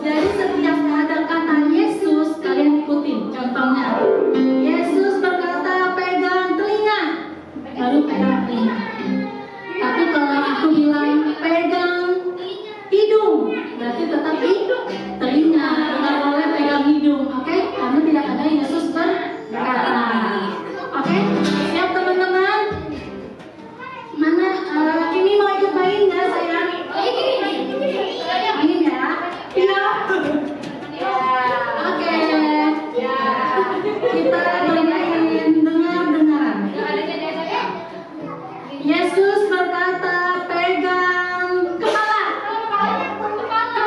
Jadi setiap ada kata Yesus, kalian ikutin. Contohnya, Yesus berkata pegang telinga, baru pegang telinga. Tapi kalau aku bilang pegang hidung, berarti tetap hidung, telinga. Nggak boleh pegang hidung, oke? Karena tidak ada Yesus berkata. Oke? Siap teman-teman? Mana? Ini mau ikut main nggak sayang? Main ya? Iya. Oke. Kita bermain dengar-dengaran. Yesus berkata pegang kepala. Kepala.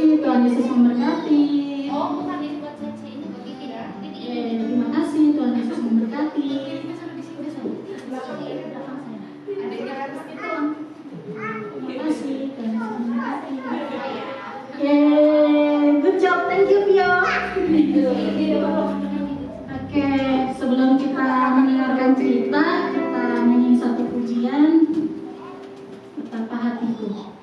kasih, Tuhan Yesus memberkati. Oh, bukan ini buat Cici, ini buat Kiki ya. Terima kasih, Tuhan Yesus memberkati. Ada yang harus itu. Terima kasih, Tuhan Yesus memberkati. Good job, thank you Pio. Oke, sebelum kita mendengarkan cerita, kita nyanyi satu pujian. Betapa hatiku.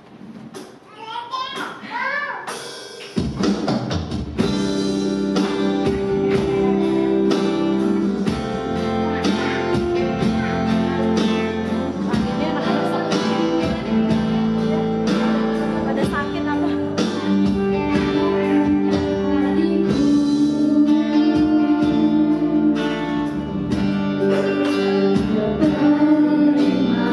Terima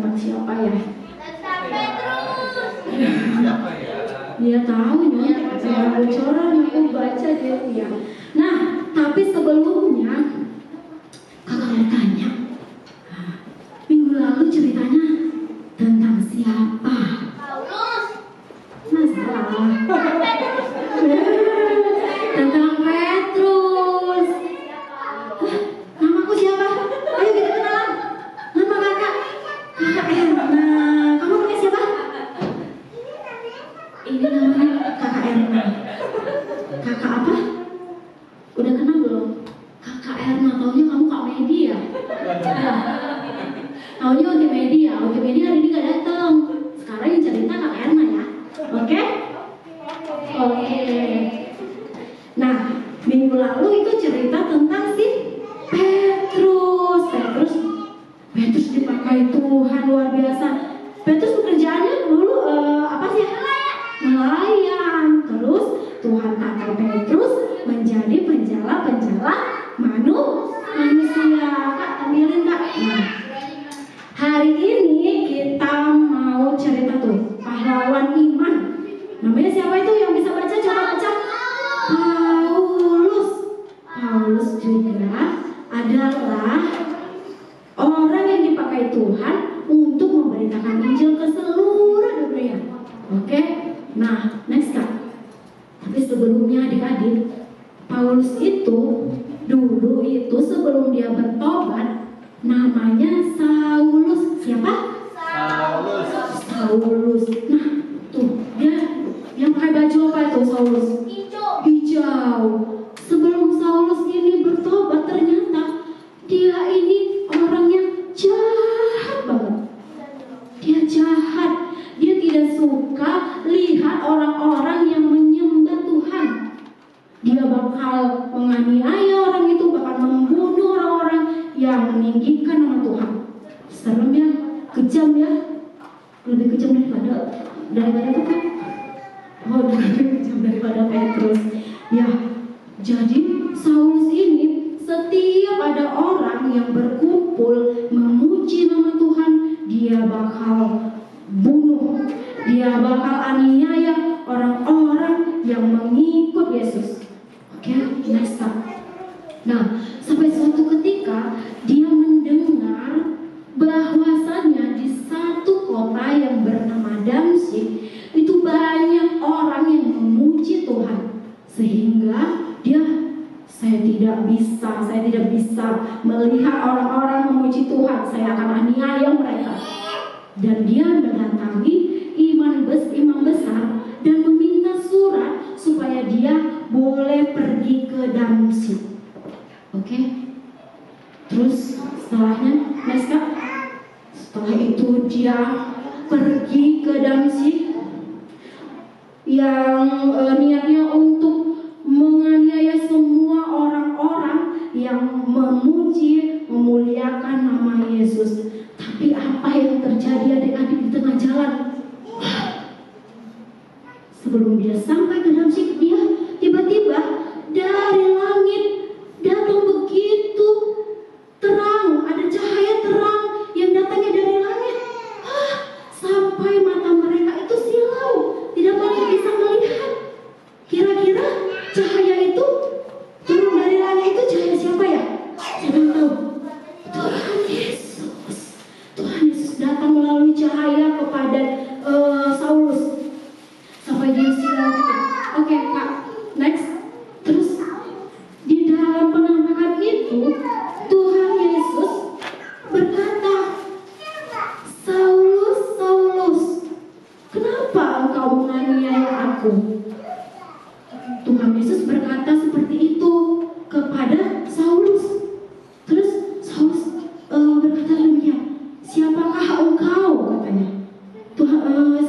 tentang siapa ya? Siapa ya? Dia tahu ya, saya bocoran aku baca dia ya. Nah, tapi sebelumnya kakak mau tanya, minggu lalu ceritanya tentang siapa? Masalah tentang Petrus. Namaku siapa? Ayo kita kenalan. Nama kakak Erna. Kamu namanya siapa? Ini namanya kakak Erna. Kakak apa? Udah kenal belum? Kakak Erna. Taunya kamu Kak Medi ya? Taunya Oke Medi ya? Oke Medi hari ini gak datang. Sekarang yang cerita Kak Erna ya. Oke? Oke. Nah, minggu lalu itu cerita tentang si Petrus. Petrus dipakai Tuhan luar biasa. Petrus pekerjaannya dulu apa sih? Nelayan. Terus Tuhan pakai Petrus menjadi penjala manusia. Kak, ambilin Kak. Nah, hari ini kita mau cerita tuh pahlawan iman. Namanya siapa itu yang bisa baca? Coba baca. Paulus juga adalah orang yang dipakai Tuhan untuk memberitakan Injil ke seluruh dunia. Oke? Nah, next Kak. Tapi sebelumnya adik-adik, Paulus itu dulu itu sebelum dia bertobat namanya Saulus. Siapa? Saulus. Nah, tuh dia yang pakai baju apa itu Saulus? Hijau. Sebelum Saulus ini bertobat ternyata dia ini orangnya jahat banget. Dia jahat. Dia tidak suka lihat orang-orang yang menyembah Tuhan. Dia bakal menganiaya orang itu, bakal membunuh orang-orang yang meninggikan nama Tuhan. Serem ya, kejam ya. Lebih kejam daripada itu kan? Oh, lebih kejam daripada Petrus. Ya, jadi Saulus ini setiap ada orang yang berkumpul memuji nama Tuhan, dia bakal bunuh, dia bakal aniaya orang-orang yang mengikut Yesus. Oke, next up. Nah, sampai suatu ketika dia mendengar bahwasannya di satu kota yang bernama Damsyik itu banyak orang yang memuji Tuhan, sehingga saya tidak bisa melihat orang-orang memuji Tuhan, saya akan aniaya mereka. Dan dia mendatangi imam besar dan meminta surat supaya dia boleh pergi ke Damsyik. Oke? Terus setelahnya, next Kak. Setelah itu dia pergi ke Damsyik yang niatnya untuk menganiaya semua orang-orang yang memuji, memuliakan nama Yesus. Tapi apa yang terjadi adik-adik di tengah jalan? Sebelum dia sampai ke Damsyik, dia tiba-tiba dari langit datang begitu terang, ada cahaya terang yang datangnya dari langit. Sampai mata mereka itu silau, tidak banyak bisa melihat. Kira-kira cahaya itu turun dari langit itu cahaya siapa ya? Siapa yang tahu? Tuhan Yesus. Tuhan Yesus datang melalui cahaya kepada Saulus sampai dia silau. Oke Kak, next. Terus di dalam penampakan itu Tuhan Yesus berkata, Saulus, Saulus, kenapa engkau menganiaya aku? Tuhan Yesus berkata seperti itu kepada Saulus. Terus Saulus berkata demikian, siapakah engkau? Katanya.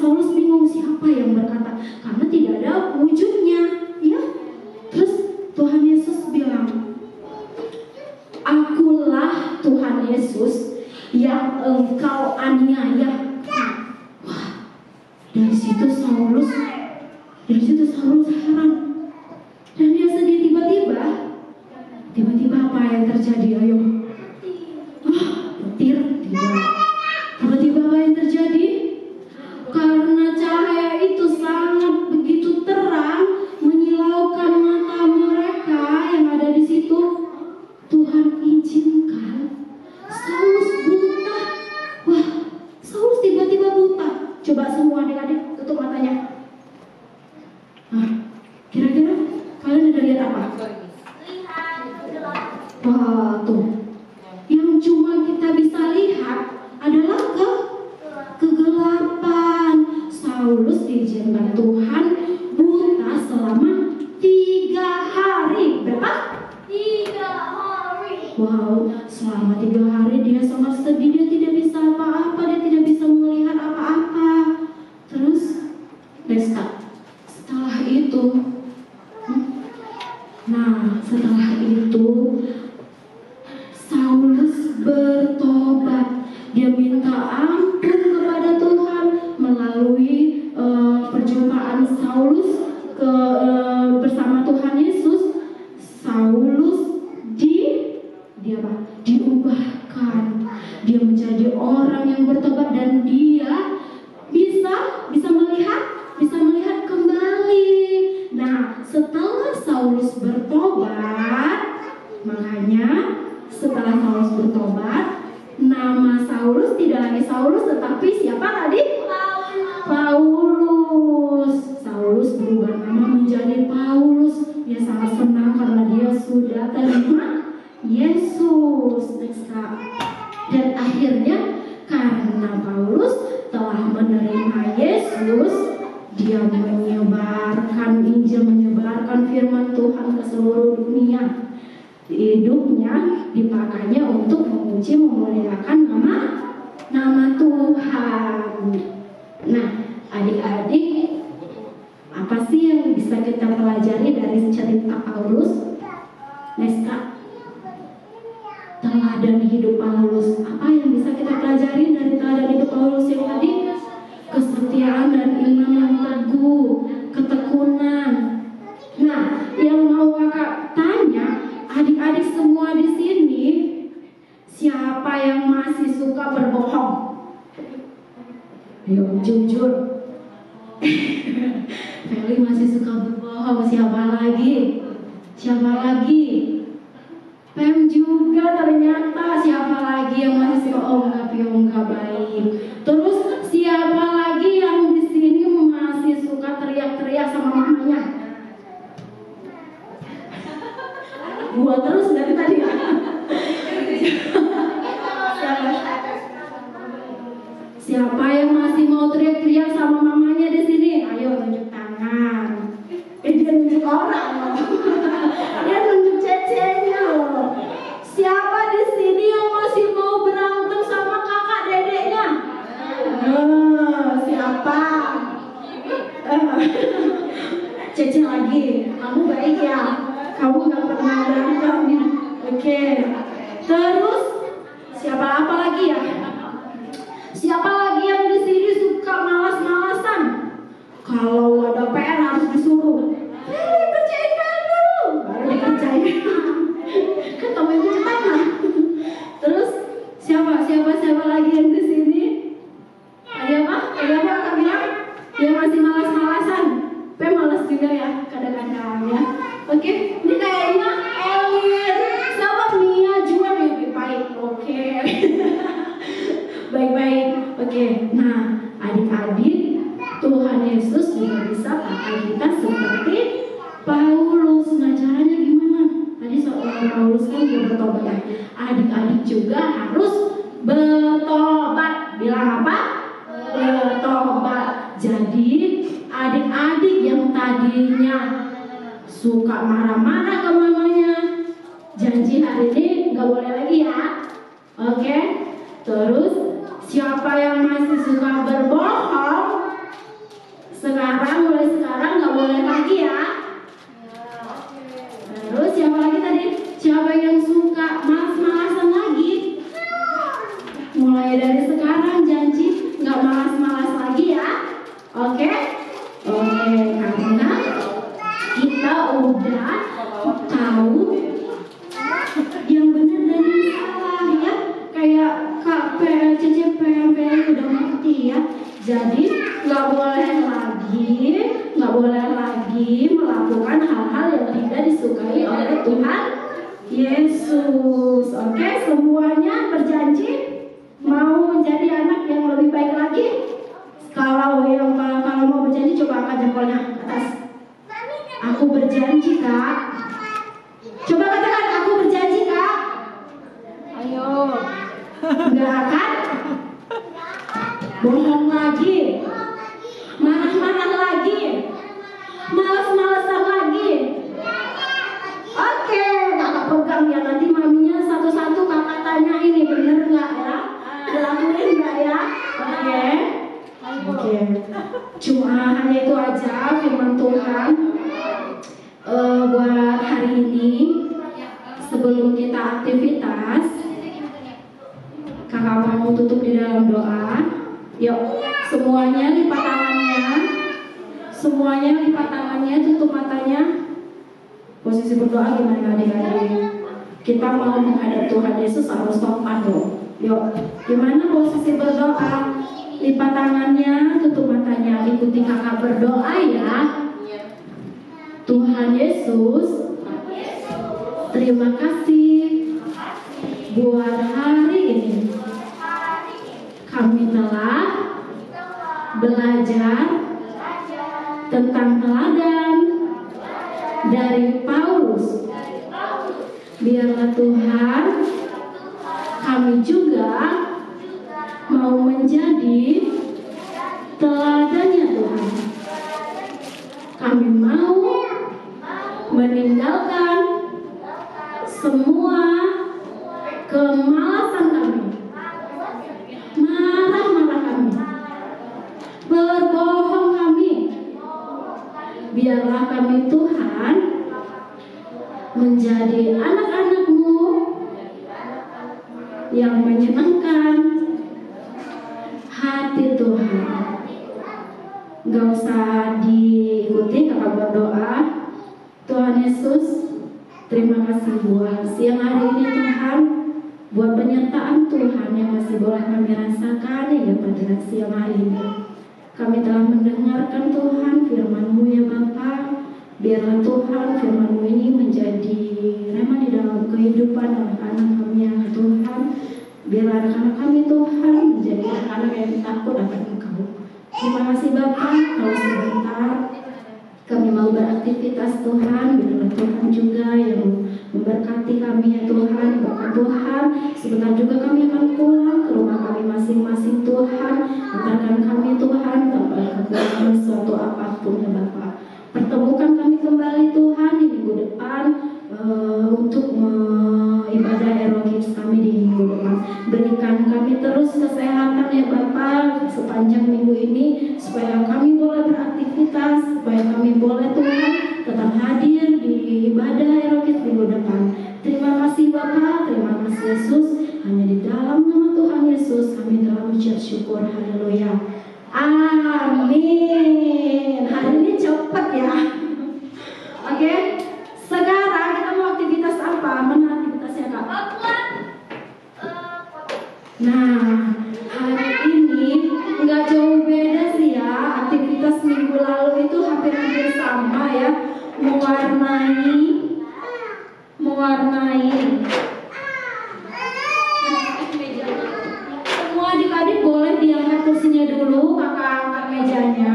Saulus bingung siapa yang berkata, karena tidak ada wujudnya, ya. Terus Tuhan Yesus bilang, akulah Tuhan Yesus yang engkau aniaya. Wah, dari situ Saulus heran. Dan dia sedih tiba-tiba apa yang terjadi? Ayo. Petir tiba. Tiba-tiba Saulus, tetapi siapa tadi? Paulus. Saulus berubah nama menjadi Paulus. Dia sangat senang karena dia sudah terima Yesus. Next, Kak. Dan akhirnya karena Paulus telah menerima Yesus, dia menyebarkan Injil, menyebarkan firman Tuhan ke seluruh dunia. Hidupnya dipakainya untuk memuji, memuliakan nama Tuhan. Nah, adik-adik, apa sih yang bisa kita pelajari dari cerita Paulus? Neska, teladan hidup Paulus. Apa yang bisa kita pelajari dari teladan hidup Paulus yang tadi? Kesetiaan dan iman yang teguh, ketekunan. Nah, yang mau kakak tanya, adik-adik semua di sini, siapa yang masih suka berbohong? Ayo jujur. Feli masih suka berbohong. Siapa lagi? Siapa lagi? Pem juga ternyata. Siapa lagi yang masih suka enggak baik? Terus siapa lagi yang di sini masih suka teriak-teriak sama mamanya? Gua terus dari tadi. Siapa yang masih mau teriak-teriak sama mamanya di sini? Ayo tunjuk tangan. Dia nunjuk orang loh. Dia nunjuk cecenya loh. Siapa di sini yang masih mau berantem sama kakak dedeknya? Siapa? Cece lagi. Kamu baik ya? Kamu gak pernah berantem. Oke. Terus siapa apa lagi ya? Siapa lagi yang di sini suka malas-malasan? Kalau ada PR harus disuruh. Kerjain PR dulu. Baru dikerjain. Ketemu ibu cepat. Terus siapa lagi yang di sini? Ada apa Kak bilang? Dia masih malas-malasan. Malas juga ya kadang-kadang ya. Oke, ini kayaknya Elin. Siapa Mia jual ya baik. Oke. Baik-baik. Oke. Nah, adik-adik, Tuhan Yesus juga bisa pakai kita seperti Paulus. Nah, caranya gimana? Tadi soal Paulus kan dia bertobat ya. Adik-adik juga harus bertobat. Bilang apa? Bertobat. Jadi adik-adik yang tadinya suka marah-marah ke mamanya, janji hari ini nggak boleh lagi ya. Oke. Terus siapa yang masih suka berbohong, mulai sekarang nggak boleh lagi ya. Terus siapa lagi tadi? Siapa yang suka malas-malasan lagi, mulai dari sekarang janji nggak malas-malas lagi ya. Oke, karena kita udah tahu yang benar dan yang salah ya. Kayak Kak CCP udah ngerti ya. Jadi nggak boleh lagi melakukan hal-hal yang tidak disukai oleh Tuhan Yesus. Oke, semuanya berjanji mau menjadi anak yang lebih baik lagi. Kalau mau berjanji coba angkat jempolnya ke atas. Aku berjanji Kak. Coba katakan aku berjanji Kak. Ayo. Enggak akan bohong lagi, marah-marah lagi, malas-malasan lagi. Oke, kakak pegang ya, nanti maminya satu-satu kakak tanya ini bener nggak ya, dilakuin nggak ya? Oke. Cuma hanya itu aja firman Tuhan buat hari ini. Sebelum kita aktivitas, kakak mau tutup di dalam doa. Yuk, semuanya lipat tangannya, tutup matanya. Posisi berdoa gimana adik-adik? Kita mau menghadap Tuhan Yesus harus sopan loh. Yuk, gimana posisi berdoa? Lipat tangannya, tutup matanya, ikuti kakak berdoa ya. Tuhan Yesus, terima kasih buat hari ini. kami telah belajar tentang teladan dari Paulus. Biarlah Tuhan kami juga mau menjadi teladannya Tuhan. Kami mau meninggalkan semua kemalasan kami, marah-marah kami, berbohong kami. Biarlah kami Tuhan menjadi anak-anak-Mu yang menyenangkan hati Tuhan. Gak usah diikuti, kakak berdoa. Tuhan Yesus, terima kasih buat siang hari ini Tuhan, buat penyertaan Tuhan yang masih boleh kami rasakan ya pada siang hari ini. Kami telah mendengarkan Tuhan firman-Mu ya Bapa. Biarlah Tuhan firman-Mu ini menjadi rema di dalam kehidupan anak-anak kami ya Tuhan. Biarlah anak-anak kami Tuhan menjadi anak-anak yang takut akan Engkau. Terima kasih Bapa. Kalau sebentar kami mau beraktivitas Tuhan, biarlah Tuhan juga yang memberkati kami ya Tuhan. Bahkan Tuhan, sebentar juga kami akan pulang ke rumah kami masing-masing Tuhan. Antarkan kami Tuhan tanpa kekurangan suatu apapun ya Bapa. Pertemukan kami kembali Tuhan di minggu depan untuk ibadah Erohims kami di minggu depan. Berikan kami terus kesehatan ya Bapa sepanjang minggu ini, supaya kami boleh beraktivitas, supaya kami boleh Tuhan tetap hadir di ibadah Erohims minggu depan. Terima kasih Bapa, terima kasih Yesus. Hanya di dalam nama Tuhan Yesus kami telah mengucap syukur. Haleluya. Amin. Hari ini cepat ya. Oke. Sekarang kita mau aktivitas apa? Mana aktivitasnya Kak? Nah, hari ini nggak jauh beda sih ya. Aktivitas minggu lalu itu hampir-hampir sama ya. Mewarnai. Semua adik-adik boleh diangkat kursinya dulu, kakak angkat mejanya.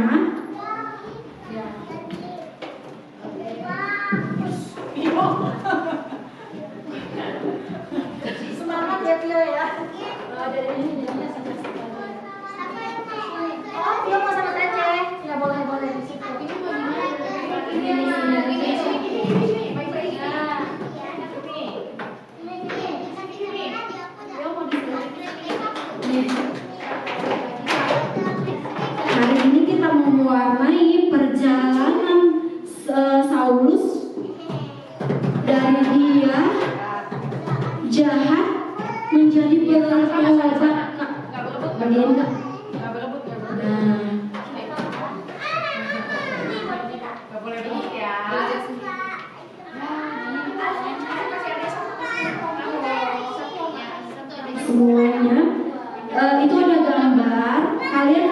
Semangat ya Tio ya. Dari ini jadinya oh, Tio mau sama Tece? Ya boleh di situ. Ini mau gimana? Ini baik-baik ya. Hari ini kita mau mewarnai perjalanan Saulus dari dia jahat menjadi bertobat. Bagian enggak? Nah, Gak boleh begitu ya. semuanya itu ada gambar. Kalian